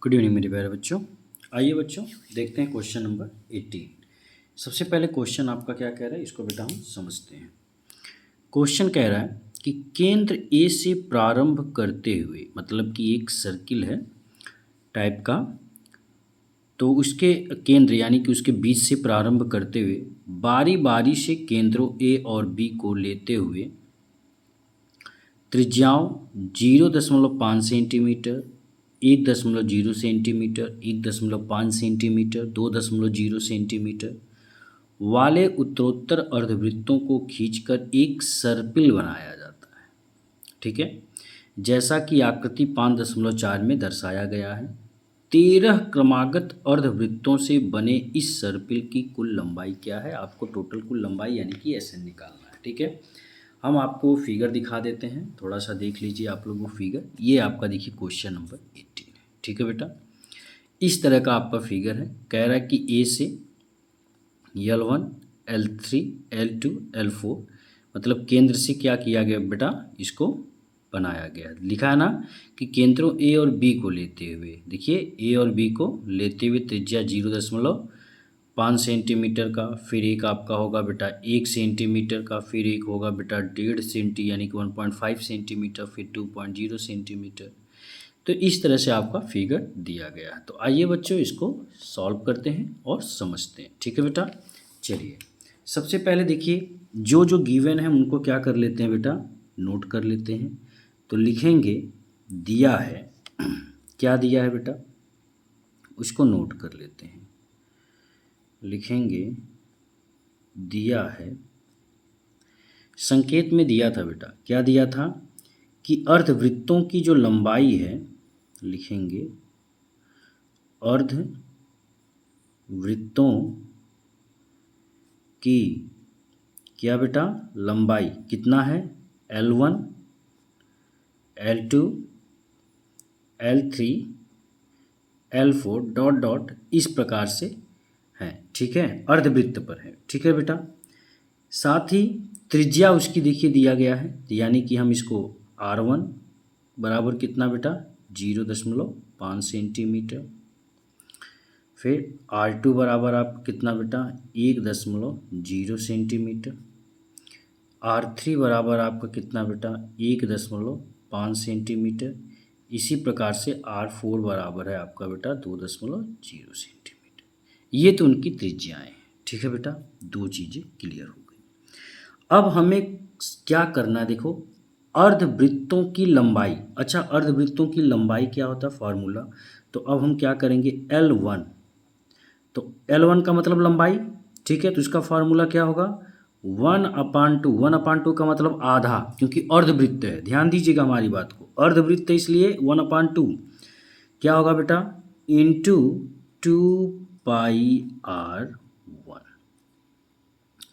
Good evening मेरे प्यारे बच्चों। आइए बच्चों देखते हैं क्वेश्चन नंबर 18। सबसे पहले क्वेश्चन आपका क्या कह रहा है इसको बेटा हम समझते हैं। क्वेश्चन कह रहा है कि केंद्र ए से प्रारंभ करते हुए, मतलब कि एक सर्किल है टाइप का, तो उसके केंद्र यानी कि उसके बीच से प्रारंभ करते हुए बारी बारी से केंद्रों ए और बी को लेते हुए त्रिज्याओं 0.5 सेंटीमीटर, 1.0 सेंटीमीटर, 1.5 सेंटीमीटर, 2.0 सेंटीमीटर वाले उत्तरोत्तर अर्धवृत्तों को खींचकर एक सर्पिल बनाया जाता है। ठीक है, जैसा कि आकृति 5.4 में दर्शाया गया है। 13 क्रमागत अर्धवृत्तों से बने इस सर्पिल की कुल लंबाई क्या है? आपको टोटल कुल लंबाई यानी कि SN निकालना है। ठीक है, हम आपको फिगर दिखा देते हैं, थोड़ा सा देख लीजिए आप लोगों को फिगर। ये आपका देखिए क्वेश्चन नंबर 18 है। ठीक है बेटा, इस तरह का आपका फिगर है। कह रहा है कि ए से L1, L3, L2, L4 मतलब केंद्र से क्या किया गया बेटा, इसको बनाया गया। लिखा है ना कि केंद्रों ए और बी को लेते हुए, देखिए ए और बी को लेते हुए त्रिज्या 0.5 सेंटीमीटर का, फिर एक आपका होगा बेटा 1 सेंटीमीटर का, फिर एक होगा बेटा 1.5 सेंटी यानी कि 1.5 सेंटीमीटर, फिर 2.0 सेंटीमीटर। तो इस तरह से आपका फिगर दिया गया है। तो आइए बच्चों इसको सॉल्व करते हैं और समझते हैं। ठीक है बेटा, चलिए सबसे पहले देखिए जो जो गिवन है उनको क्या कर लेते हैं बेटा, नोट कर लेते हैं। तो लिखेंगे दिया है, क्या दिया है बेटा उसको नोट कर लेते हैं। लिखेंगे दिया है, संकेत में दिया था बेटा, क्या दिया था कि अर्धवृत्तों की जो लंबाई है, लिखेंगे अर्धवृत्तों की क्या बेटा लंबाई कितना है, L1, L2, L3, L4 dot dot इस प्रकार से है। ठीक है, अर्धवृत्त पर है। ठीक है बेटा, साथ ही त्रिज्या उसकी देखिए दिया गया है, यानी कि हम इसको R1 बराबर कितना बेटा 0.5 सेंटीमीटर, फिर R2 बराबर आप कितना बेटा 1.0 सेंटीमीटर, R3 बराबर आपका कितना बेटा 1.5 सेंटीमीटर, इसी प्रकार से R4 बराबर है आपका बेटा 2.0 सेंटीमीटर। ये तो उनकी त्रिज्याएं हैं। ठीक है बेटा, दो चीज़ें क्लियर हो गई। अब हमें क्या करना है, देखो अर्धवृत्तों की लंबाई। अच्छा, अर्धवृत्तों की लंबाई क्या होता है फार्मूला, तो अब हम क्या करेंगे L1, तो L1 का मतलब लंबाई। ठीक है, तो इसका फार्मूला क्या होगा 1/2। 1/2 का मतलब आधा, क्योंकि अर्धवृत्त है। ध्यान दीजिएगा हमारी बात को, अर्धवृत्त है इसलिए 1/2 क्या होगा बेटा इंटू 2πr1।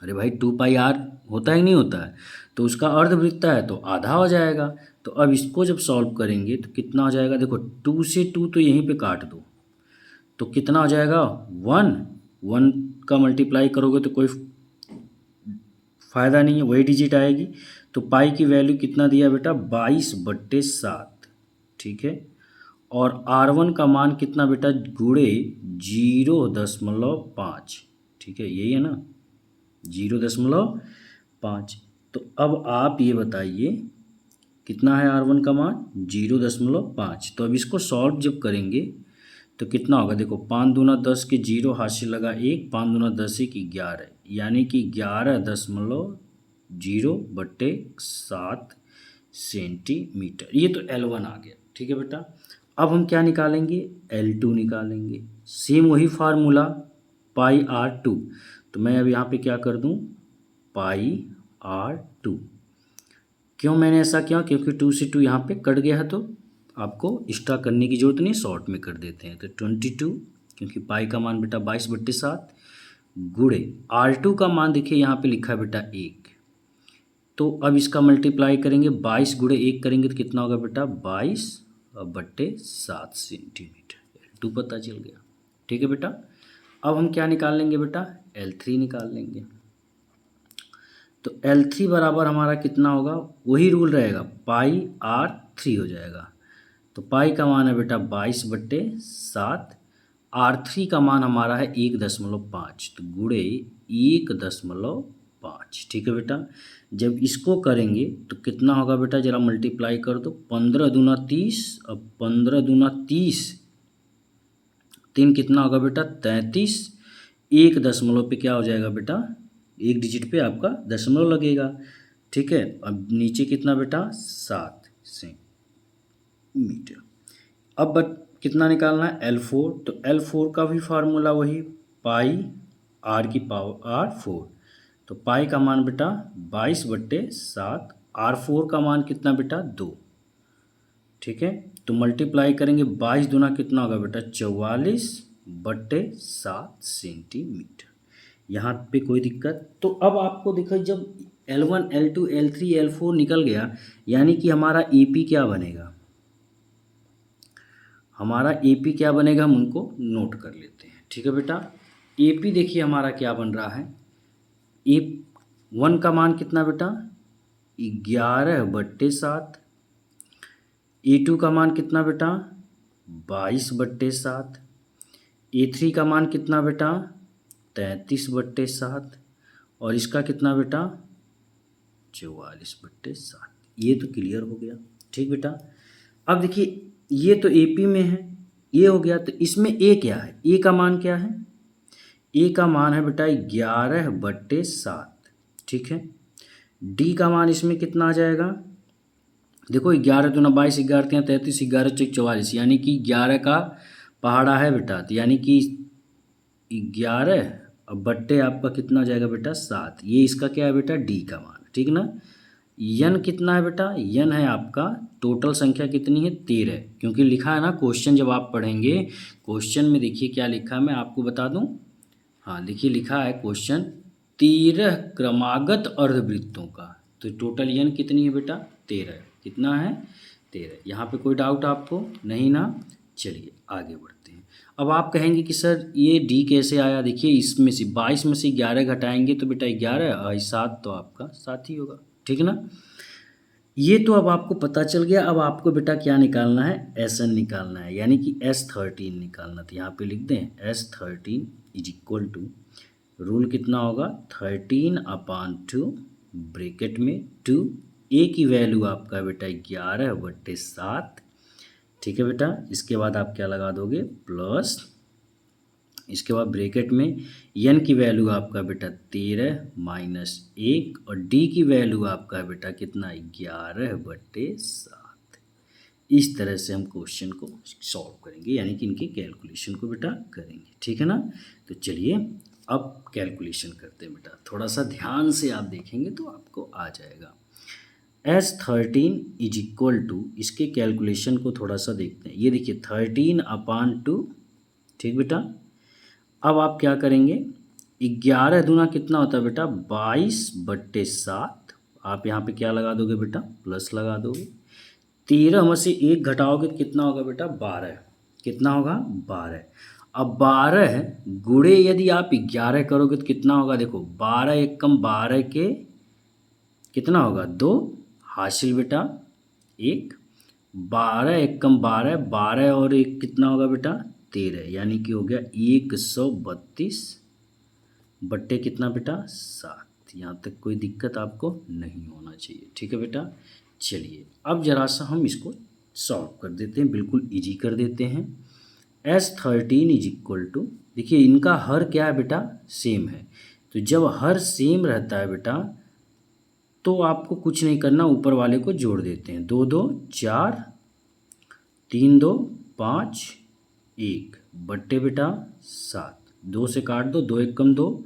अरे भाई 2πr होता ही नहीं होता है, तो उसका अर्धवृत्त है तो आधा हो जाएगा। तो अब इसको जब सॉल्व करेंगे तो कितना हो जाएगा, देखो 2 से 2 तो यहीं पे काट दो, तो कितना हो जाएगा 1 का मल्टीप्लाई करोगे तो कोई फ़ायदा नहीं है, वही डिजिट आएगी। तो पाई की वैल्यू कितना दिया बेटा 22/7। ठीक है, और R1 का मान कितना बेटा गुणे 0.5। ठीक है, यही है ना 0.5। तो अब आप ये बताइए कितना है R1 का मान 0.5। तो अब इसको सॉल्व जब करेंगे तो कितना होगा, देखो 5 दूना 10 के 0 हाथ से लगा 1, 5 दूना 10 1 11, यानी कि 11.0/7 सेंटीमीटर। ये तो L1 आ गया। ठीक है बेटा, अब हम क्या निकालेंगे L2 निकालेंगे। सेम वही फार्मूला πr2, तो मैं अब यहाँ पे क्या कर दूँ πr2। क्यों मैंने ऐसा किया, क्योंकि 2 से 2 यहाँ पे कट गया है, तो आपको एक्स्ट्रा करने की जरूरत नहीं, शॉर्ट में कर देते हैं। तो 22, क्योंकि पाई का मान बेटा 22/7 गुणे R2 का मान देखिए यहाँ पे लिखा है बेटा 1, तो अब इसका मल्टीप्लाई करेंगे 22 गुणे 1 करेंगे तो कितना होगा बेटा 22/7 सेंटीमीटर। L2 पता चल गया। ठीक है बेटा, अब हम क्या निकाल लेंगे बेटा L3 निकाल लेंगे। तो L3 बराबर हमारा कितना होगा, वही रूल रहेगा πr3 हो जाएगा। तो पाई का मान है बेटा 22/7। R3 का मान हमारा है 1.5, तो गुणे 1.5। ठीक है बेटा, जब इसको करेंगे तो कितना होगा बेटा, जरा मल्टीप्लाई कर दो। 15 दूना 30, अब 15 दूना 30, 3 कितना होगा बेटा 33। 1 दशमलव पे क्या हो जाएगा बेटा, 1 डिजिट पे आपका दशमलव लगेगा। ठीक है, अब नीचे कितना बेटा 7 सेंटीमीटर। अब कितना निकालना है L4, तो L4 का भी फार्मूला वही, पाई R⁴। तो पाई का मान बेटा 22/7, R4 का मान कितना बेटा 2। ठीक है, तो मल्टीप्लाई करेंगे, 22 दूना कितना होगा बेटा 44/7 सेंटीमीटर। यहाँ पे कोई दिक्कत? तो अब आपको देखो, जब L1 L2 L3 L4 निकल गया, यानी कि हमारा AP क्या बनेगा, हमारा AP क्या बनेगा, हम उनको नोट कर लेते हैं। ठीक है बेटा, AP देखिए हमारा क्या बन रहा है। A1 का मान कितना बेटा 11/7। A2 का मान कितना बेटा 22/7। A3 का मान कितना बेटा 33/7। और इसका कितना बेटा 44/7। ये तो क्लियर हो गया। ठीक बेटा, अब देखिए ये तो AP में है, ये हो गया। तो इसमें A क्या है, A का मान क्या है, A का मान है बेटा 11/7। ठीक है, D का मान इसमें कितना आ जाएगा, देखो 11 दूना 22, 11 3 33, 11 चौक 44, यानी कि 11 का पहाड़ा है बेटा, तो यानी कि 11 अब बट्टे आपका कितना आ जाएगा बेटा 7। ये इसका क्या है बेटा D का मान। ठीक ना, यन कितना है बेटा, यन है आपका टोटल संख्या कितनी है 13, क्योंकि लिखा है ना क्वेश्चन, जब आप पढ़ेंगे क्वेश्चन में देखिए क्या लिखा है, मैं आपको बता दूं। हाँ देखिए लिखा है क्वेश्चन 13 क्रमागत अर्धवृत्तों का, तो टोटल यन कितनी है बेटा 13। कितना है 13। यहाँ पे कोई डाउट आपको नहीं ना, चलिए आगे बढ़ते हैं। अब आप कहेंगे कि सर ये D कैसे आया, देखिए इसमें से 22 में से 11 घटाएंगे तो बेटा 11 और 7 तो आपका 7 ही होगा। ठीक ना, ये तो अब आपको पता चल गया। अब आपको बेटा क्या निकालना है, SN निकालना है, यानी कि S13 निकालना। तो यहाँ पे लिख दें S13 is equal to, rule कितना होगा 13/2 ब्रैकेट में 2, A की वैल्यू आपका बेटा 11/7। ठीक है बेटा, इसके बाद आप क्या लगा दोगे प्लस, इसके बाद ब्रैकेट में n की वैल्यू आपका बेटा 13 - 1 और D की वैल्यू आपका बेटा कितना 11/7। इस तरह से हम क्वेश्चन को सॉल्व करेंगे, यानी कि इनके कैलकुलेशन को बेटा करेंगे। ठीक है ना, तो चलिए अब कैलकुलेशन करते हैं बेटा, थोड़ा सा ध्यान से आप देखेंगे तो आपको आ जाएगा। S13 इज इक्वल टू, इसके कैलकुलेशन को थोड़ा सा देखते हैं। ये देखिए 13/2। ठीक बेटा, अब आप क्या करेंगे, 11 दूना कितना होता है बेटा 22/7। आप यहाँ पे क्या लगा दोगे बेटा प्लस लगा दोगे। 13 में से 1 घटाओगे तो कितना होगा बेटा 12। कितना होगा 12। अब 12 गुणे यदि आप 11 करोगे तो कितना होगा, देखो 12 एक कम 12 के कितना होगा 2 हासिल बेटा 1। 12 एक कम 12, 12 और 1 कितना होगा बेटा 13, यानी कि हो गया 132 बट्टे कितना बेटा 7। यहाँ तक कोई दिक्कत आपको नहीं होना चाहिए। ठीक है बेटा, चलिए अब जरा सा हम इसको सॉल्व कर देते हैं, बिल्कुल इजी कर देते हैं। S13 इज इक्वल टू, देखिए इनका हर क्या है बेटा सेम है, तो जब हर सेम रहता है बेटा तो आपको कुछ नहीं करना, ऊपर वाले को जोड़ देते हैं। 2 2 4, 3 2 5, 1 बट्टे बेटा 7। 2 से काट दो, 2 एक कम 2,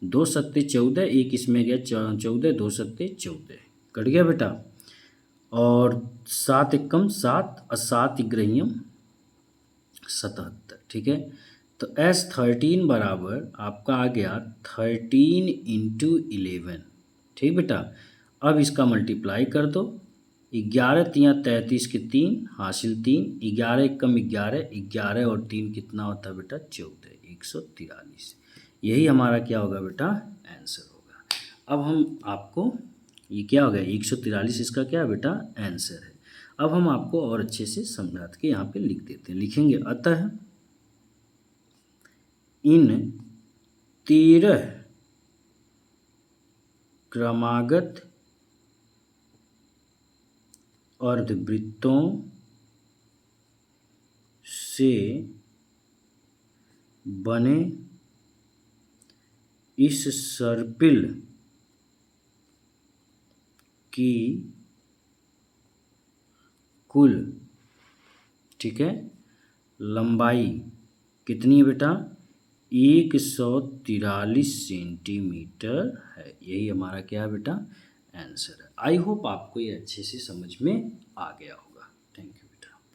2 सत्ते 14, 1 इसमें गया 14, 2 सत्ते 14 कट गया बेटा। और 7 एक कम 7 और 7 इग्रहियम 77। ठीक है, तो S13 बराबर आपका आ गया 13 × 11। ठीक बेटा, अब इसका मल्टीप्लाई कर दो। 11 3 33 के 3 हासिल 3, 11 एक कम 11, 11 और 3 कितना होता है बेटा 14, 143। यही हमारा क्या होगा बेटा आंसर होगा। अब हम आपको ये क्या हो गया 143, इसका क्या है बेटा आंसर है। अब हम आपको और अच्छे से समझा के यहाँ पे लिख देते हैं। लिखेंगे अतः इन 13 क्रमागत अर्धवृत्तों से बने इस सर्पिल की कुल, ठीक है, लंबाई कितनी है बेटा? 143 सेंटीमीटर है। यही हमारा क्या है बेटा? आंसर है। आई होप आपको ये अच्छे से समझ में आ गया हो।